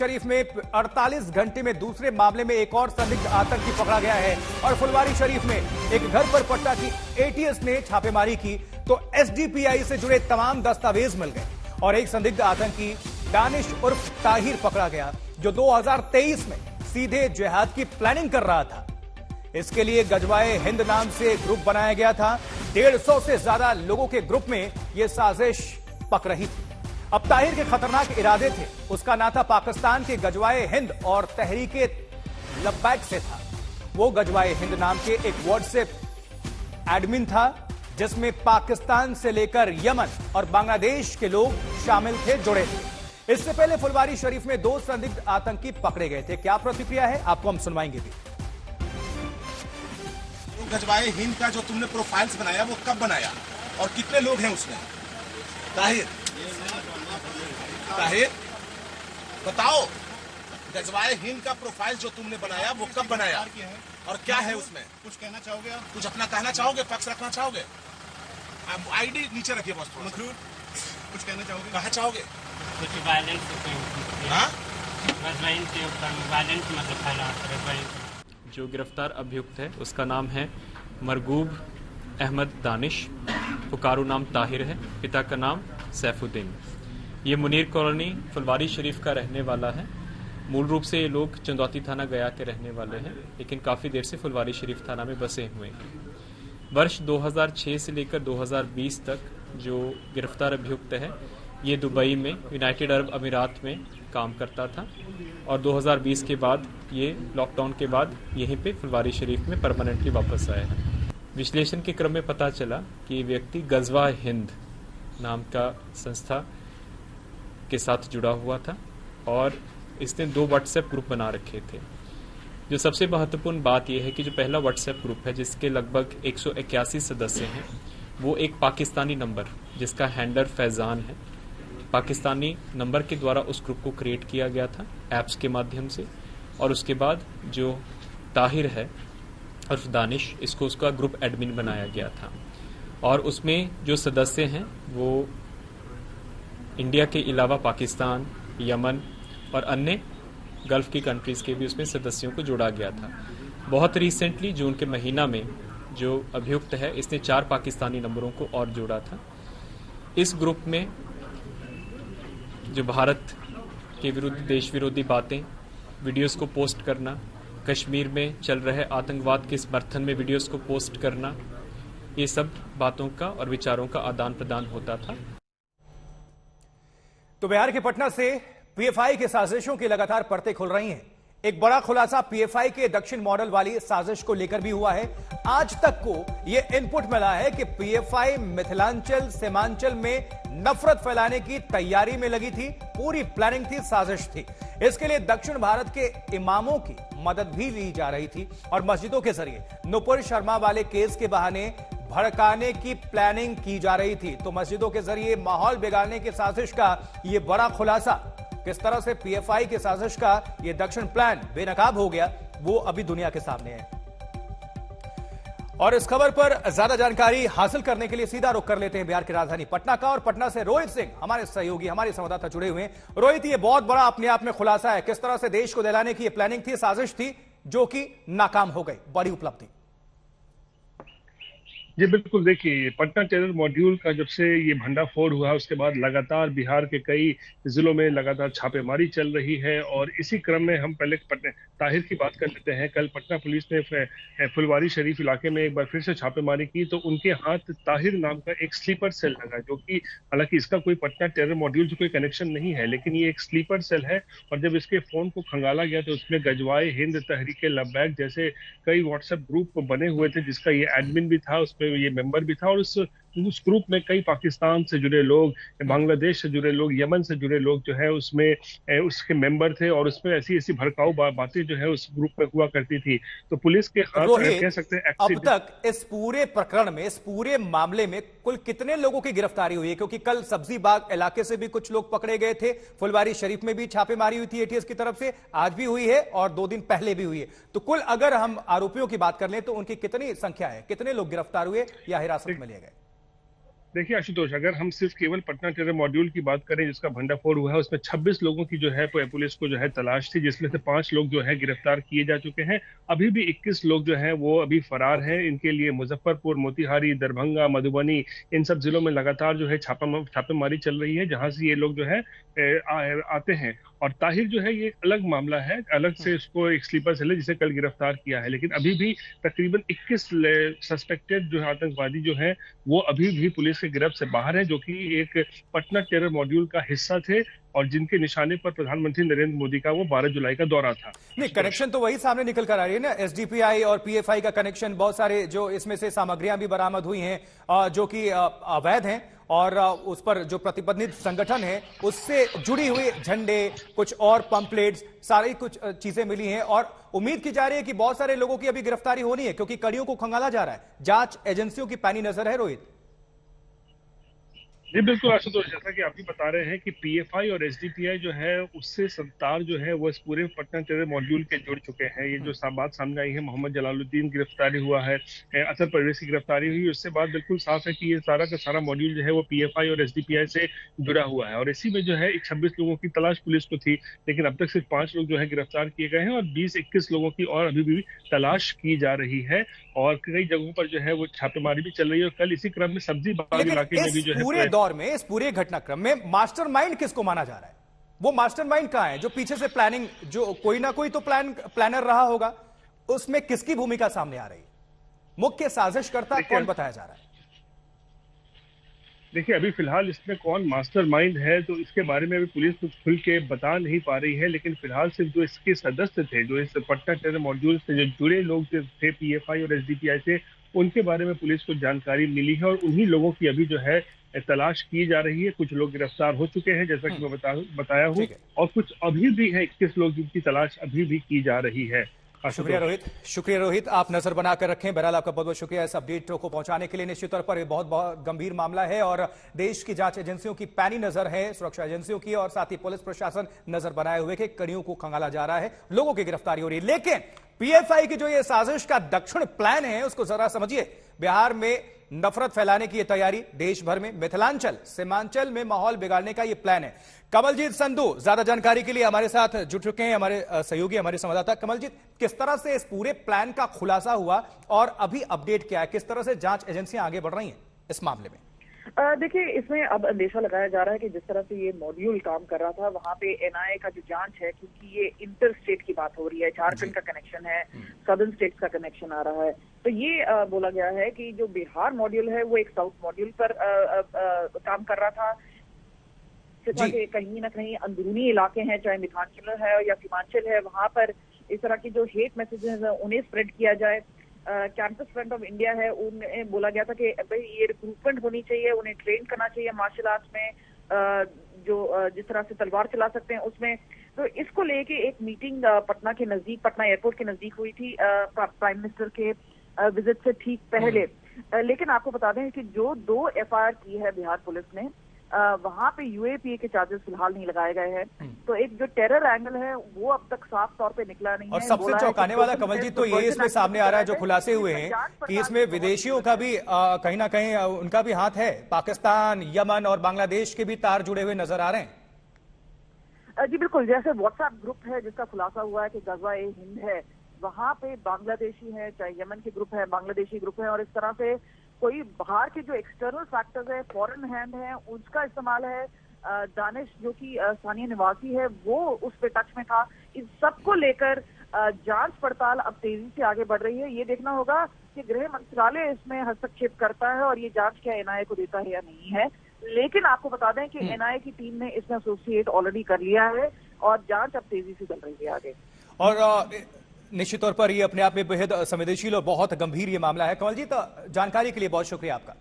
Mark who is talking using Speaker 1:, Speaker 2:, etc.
Speaker 1: शरीफ में 48 घंटे में दूसरे मामले में एक और संदिग्ध आतंकी पकड़ा गया है और फुलवारी शरीफ में एक घर पर पट्टा की एटीएस ने छापेमारी की तो एसडीपीआई से जुड़े तमाम दस्तावेज मिल गए और एक संदिग्ध आतंकी दानिश उर्फ ताहिर पकड़ा गया जो 2023 में सीधे जिहाद की प्लानिंग कर रहा था। इसके लिए गजवाए हिंद नाम से ग्रुप बनाया गया था। 150 से ज्यादा लोगों के ग्रुप में यह साजिश पक रही थी। अब ताहिर के खतरनाक इरादे थे। उसका नाता पाकिस्तान के गजवाए हिंद और तहरीके लब्बैक से था। वो गजवाए हिंद नाम के एक व्हाट्सएप एडमिन था जिसमें पाकिस्तान से लेकर यमन और बांग्लादेश के लोग शामिल थे, जुड़े थे। इससे पहले फुलवारी शरीफ में 2 संदिग्ध आतंकी पकड़े गए थे। क्या प्रतिक्रिया है आपको हम सुनवाएंगे भी।
Speaker 2: गजवाए हिंद का जो तुमने प्रोफाइल्स बनाया वो कब बनाया और कितने लोग हैं उसमें? ताहिर बताओ, गजवाए हिंद का प्रोफाइल जो तुमने बनाया वो कब बनाया और क्या है उसमें? कुछ कहना चाहोगे आप? कुछ अपना कहना चाहोगे, पक्ष रखना चाहोगे? आप आईडी नीचे रखिए बस। कुछ कहना चाहोगे? कहा चाहोगे?
Speaker 3: कुछ वायलेंस के ऊपर वायलेंस मतलब फैला।
Speaker 4: जो गिरफ्तार अभियुक्त है उसका नाम है मरगूब अहमद दानिश, पुकारू नाम ताहिर है, पिता का नाम सैफुद्दीन। ये मुनीर कॉलोनी फुलवारी शरीफ का रहने वाला है। मूल रूप से ये लोग चंदौती थाना गया के रहने वाले हैं, लेकिन काफ़ी देर से फुलवारी शरीफ थाना में बसे हुए हैं। वर्ष 2006 से लेकर 2020 तक जो गिरफ्तार अभियुक्त है ये दुबई में यूनाइटेड अरब अमीरात में काम करता था और 2020 के बाद ये लॉकडाउन के बाद यहीं पे फुलवारी शरीफ में परमानेंटली वापस आया है। विश्लेषण के क्रम में पता चला कि ये व्यक्ति गजवा हिंद नाम का संस्था के साथ जुड़ा हुआ था और इसने 2 व्हाट्सएप ग्रुप बना रखे थे। जो सबसे महत्वपूर्ण बात यह है कि जो पहला व्हाट्सएप ग्रुप है जिसके लगभग 181 सदस्य हैं, वो एक पाकिस्तानी नंबर जिसका हैंडलर फैजान है, पाकिस्तानी नंबर के द्वारा उस ग्रुप को क्रिएट किया गया था ऐप्स के माध्यम से। और उसके बाद जो ताहिर है और दानिश, इसको उसका ग्रुप एडमिन बनाया गया था और उसमें जो सदस्य हैं वो इंडिया के अलावा पाकिस्तान, यमन और अन्य गल्फ की कंट्रीज़ के भी उसमें सदस्यों को जोड़ा गया था। बहुत रिसेंटली जून के महीना में जो अभियुक्त है इसने 4 पाकिस्तानी नंबरों को और जोड़ा था। इस ग्रुप में जो भारत के विरुद्ध देश विरोधी बातें, वीडियोस को पोस्ट करना, कश्मीर में चल रहे आतंकवाद के समर्थन में वीडियोस को पोस्ट करना, ये सब बातों का और विचारों का आदान प्रदान होता था।
Speaker 1: तो बिहार के पटना से पीएफआई के साजिशों की लगातार परतें खुल रही हैं। एक बड़ा खुलासा पीएफआई के दक्षिण मॉडल वाली साजिश को लेकर भी हुआ है। आज तक को यह इनपुट मिला है कि पीएफआई मिथिलांचल सीमांचल में नफरत फैलाने की तैयारी में लगी थी, पूरी प्लानिंग थी, साजिश थी। इसके लिए दक्षिण भारत के इमामों की मदद भी ली जा रही थी और मस्जिदों के जरिए नुपुर शर्मा वाले केस के बहाने भड़काने की प्लानिंग की जा रही थी। तो मस्जिदों के जरिए माहौल बिगाड़ने की साजिश का यह बड़ा खुलासा, किस तरह से पीएफआई की साजिश का यह दक्षिण प्लान बेनकाब हो गया, वो अभी दुनिया के सामने है। और इस खबर पर ज्यादा जानकारी हासिल करने के लिए सीधा रुख कर लेते हैं बिहार की राजधानी पटना का और पटना से रोहित सिंह हमारे सहयोगी, हमारे संवाददाता जुड़े हुए हैं। रोहित, ये बहुत बड़ा अपने आप में खुलासा है, किस तरह से देश को दिलाने की यह प्लानिंग थी, साजिश थी जो कि नाकाम हो गई, बड़ी उपलब्धि।
Speaker 5: जी बिल्कुल, देखिए पटना टेरर मॉड्यूल का जब से ये भंडाफोड़ हुआ उसके बाद लगातार बिहार के कई जिलों में लगातार छापेमारी चल रही है और इसी क्रम में हम पहले ताहिर की बात कर लेते हैं। कल पटना पुलिस ने फुलवारी शरीफ इलाके में एक बार फिर से छापेमारी की तो उनके हाथ ताहिर नाम का एक स्लीपर सेल लगा, जो कि हालांकि इसका कोई पटना टेरर मॉड्यूल से कोई कनेक्शन नहीं है, लेकिन ये एक स्लीपर सेल है। और जब इसके फोन को खंगाला गया तो उसमें गजवाए हिंद, तहरीके लब्बैक जैसे कई व्हाट्सएप ग्रुप बने हुए थे जिसका ये एडमिन भी था, उसमें ये मेंबर भी था और उस ग्रुप में कई पाकिस्तान से जुड़े लोग, बांग्लादेश से जुड़े लोग, यमन से जुड़े लोग जो है उसमें उसके मेंबर थे और उसमें ऐसी ऐसी भड़काऊ बातें जो है उस ग्रुप में हुआ करती थी। तो पुलिस के हाथ कह सकते हैं
Speaker 1: अब तक इस पूरे प्रकरण में, इस पूरे मामले में कुल कितने लोगों की गिरफ्तारी हुई है? क्योंकि कल सब्जी बाग इलाके से भी कुछ लोग पकड़े गए थे, फुलवारी शरीफ में भी छापेमारी हुई थी एटीएस की तरफ से, आज भी हुई है और 2 दिन पहले भी हुई है। तो कुल अगर हम आरोपियों की बात कर लें तो उनकी कितनी संख्या है, कितने लोग गिरफ्तार हुए या हिरासत में लिए गए?
Speaker 5: देखिए आशुतोष, अगर हम सिर्फ केवल पटना टेरर मॉड्यूल की बात करें जिसका भंडाफोड़ हुआ है, उसमें 26 लोगों की जो है पुलिस को जो है तलाश थी, जिसमें से 5 लोग जो है गिरफ्तार किए जा चुके हैं। अभी भी 21 लोग जो हैं वो अभी फरार हैं। इनके लिए मुजफ्फरपुर, मोतिहारी, दरभंगा, मधुबनी, इन सब जिलों में लगातार जो है छापेमारी चल रही है, जहां से ये लोग जो है आते हैं। और ताहिर जो है ये एक अलग मामला है, अलग से इसको एक स्लीपर सेल है जिसे कल गिरफ्तार किया है। लेकिन अभी भी तकरीबन 21 सस्पेक्टेड जो है आतंकवादी जो है वो अभी भी पुलिस के गिरफ्त से बाहर है, जो कि एक पटना टेरर मॉड्यूल का हिस्सा थे और जिनके निशाने पर प्रधानमंत्री नरेंद्र मोदी का वो 12 जुलाई का दौरा था।
Speaker 1: नहीं, कनेक्शन तो वही सामने निकल कर आ रही है ना, एसडीपीआई और पीएफआई का कनेक्शन। बहुत सारे जो इसमें से सामग्रियां भी बरामद हुई हैं जो कि अवैध हैं, और उस पर जो प्रतिबंधित संगठन है उससे जुड़ी हुई झंडे, कुछ और पंपलेट्स, सारी कुछ चीजें मिली हैं। और उम्मीद की जा रही है कि बहुत सारे लोगों की अभी गिरफ्तारी होनी है, क्योंकि कड़ियों को खंगाला जा रहा है। जांच एजेंसियों की पैनी नजर है। रोहित
Speaker 5: जी बिल्कुल आशुतोष, जैसा कि आप भी बता रहे हैं कि पीएफआई और एसडीपीआई जो है उससे सत्तार जो है वो इस पूरे पटना टेरर मॉड्यूल के जुड़ चुके हैं। ये जो बात सामने आई है, मोहम्मद जलालुद्दीन गिरफ्तारी हुआ है, असद परवेज की गिरफ्तारी हुई, उससे बाद बिल्कुल साफ है कि ये सारा का सारा मॉड्यूल जो है वो पीएफआई और एसडीपीआई से जुड़ा हुआ है। और इसी में जो है 26 लोगों की तलाश पुलिस को थी, लेकिन अब तक सिर्फ 5 लोग जो है गिरफ्तार किए गए हैं और 20-21 लोगों की और अभी भी तलाश की जा रही है। और कई जगहों पर जो है वो छापेमारी भी चल रही है। और कल इसी क्रम में सब्जी बाग इलाके में भी जो है
Speaker 1: पूरे दौर में, इस पूरे घटनाक्रम में मास्टरमाइंड किसको माना जा रहा है? वो मास्टरमाइंड कहां है जो पीछे से प्लानिंग, जो कोई ना कोई तो प्लानर रहा होगा, उसमें किसकी भूमिका सामने आ रही है? मुख्य साजिशकर्ता कौन बताया जा रहा है?
Speaker 5: देखिए अभी फिलहाल इसमें कौन मास्टरमाइंड है तो इसके बारे में अभी पुलिस कुछ खुल के बता नहीं पा रही है। लेकिन फिलहाल सिर्फ जो इसके सदस्य थे, जो इस पटना टेरर मॉड्यूल से जो जुड़े लोग जो थे पीएफआई और एसडीपीआई से, उनके बारे में पुलिस को जानकारी मिली है और उन्हीं लोगों की अभी जो है तलाश की जा रही है। कुछ लोग गिरफ्तार हो चुके हैं जैसा कि मैं बताया हूँ, और कुछ अभी भी है 21 लोग जिनकी तलाश अभी भी की जा रही है।
Speaker 1: शुक्रिया रोहित, आप नजर बनाकर रखें। बहरहाल आपका बहुत बहुत शुक्रिया इस अपडेट को पहुंचाने के लिए। निश्चित तौर पर ये बहुत गंभीर मामला है और देश की जांच एजेंसियों की पैनी नजर है, सुरक्षा एजेंसियों की, और साथ ही पुलिस प्रशासन नजर बनाए हुए कि कड़ियों को खंगाला जा रहा है, लोगों की गिरफ्तारी हो रही है। लेकिन पीएफआई की जो ये साजिश का दक्षिण प्लान है उसको जरा समझिए। बिहार में नफरत फैलाने की ये तैयारी, देश भर में मिथिलांचल, सीमांचल में माहौल बिगाड़ने का ये प्लान है। कमलजीत संधू ज्यादा जानकारी के लिए हमारे साथ जुड़ चुके हैं, हमारे सहयोगी, हमारे संवाददाता। कमलजीत, किस तरह से इस पूरे प्लान का खुलासा हुआ और अभी अपडेट क्या है? किस तरह से जांच एजेंसियां आगे बढ़ रही हैं इस मामले में?
Speaker 6: देखिए, इसमें अब अंदेशा लगाया जा रहा है कि जिस तरह से ये मॉड्यूल काम कर रहा था वहां पे एनआईए का जो जांच है, क्योंकि ये इंटर स्टेट की बात हो रही है, झारखंड का कनेक्शन है, सदर्न स्टेट का कनेक्शन आ रहा है, तो ये बोला गया है कि जो बिहार मॉड्यूल है वो एक साउथ मॉड्यूल पर काम कर रहा था। कि कहीं ना कहीं अंदरूनी इलाके हैं, चाहे मिथिलांचल है या सीमांचल है, वहां पर इस तरह की जो हेट मैसेजेस है उन्हें स्प्रेड किया जाए। कैंपस फ्रंट ऑफ इंडिया है, उन्हें बोला गया था कि भाई ये रिक्रूटमेंट होनी चाहिए, उन्हें ट्रेन करना चाहिए मार्शल आर्ट्स में, जो जिस तरह से तलवार चला सकते हैं उसमें। तो इसको लेके एक मीटिंग पटना के नजदीक, पटना एयरपोर्ट के नजदीक हुई थी प्राइम मिनिस्टर के विजिट से ठीक पहले। लेकिन आपको बता दें कि जो 2 एफआईआर की है बिहार पुलिस ने, वहां पे यूएपीए के चार्जेस फिलहाल नहीं लगाए गए हैं। तो एक जो टेरर एंगल है वो अब तक साफ तौर पे निकला नहीं है।
Speaker 1: और सबसे चौंकाने वाला कमलजीत तो ये इसमें सामने आ रहा है, जो खुलासे हुए हैं कि इसमें विदेशियों का भी कहीं ना कहीं उनका भी हाथ है। पाकिस्तान, यमन और बांग्लादेश के भी तार जुड़े हुए नजर आ रहे हैं।
Speaker 6: जी बिल्कुल, जैसे व्हाट्सएप ग्रुप है जिसका खुलासा हुआ है कि गज़वा-ए-हिंद है, वहां पे बांग्लादेशी है, चाहे यमन के ग्रुप है, बांग्लादेशी ग्रुप है, और इस तरह से कोई बाहर के जो एक्सटर्नल फैक्टर्स है, फॉरेन हैंड है, उसका इस्तेमाल है। दानिश जो कि स्थानीय निवासी है वो उस पे टच में था। इस सबको लेकर जांच पड़ताल अब तेजी से आगे बढ़ रही है। ये देखना होगा कि गृह मंत्रालय इसमें हस्तक्षेप करता है और ये जांच क्या एनआईए को देता है या नहीं है। लेकिन आपको बता दें कि एनआईए की टीम ने इसमें एसोसिएट ऑलरेडी कर लिया है और जांच अब तेजी से चल रही है आगे।
Speaker 1: और निश्चित तौर पर ये अपने आप में बेहद संवेदनशील और बहुत गंभीर ये मामला है। कमलजीत, जानकारी के लिए बहुत शुक्रिया आपका।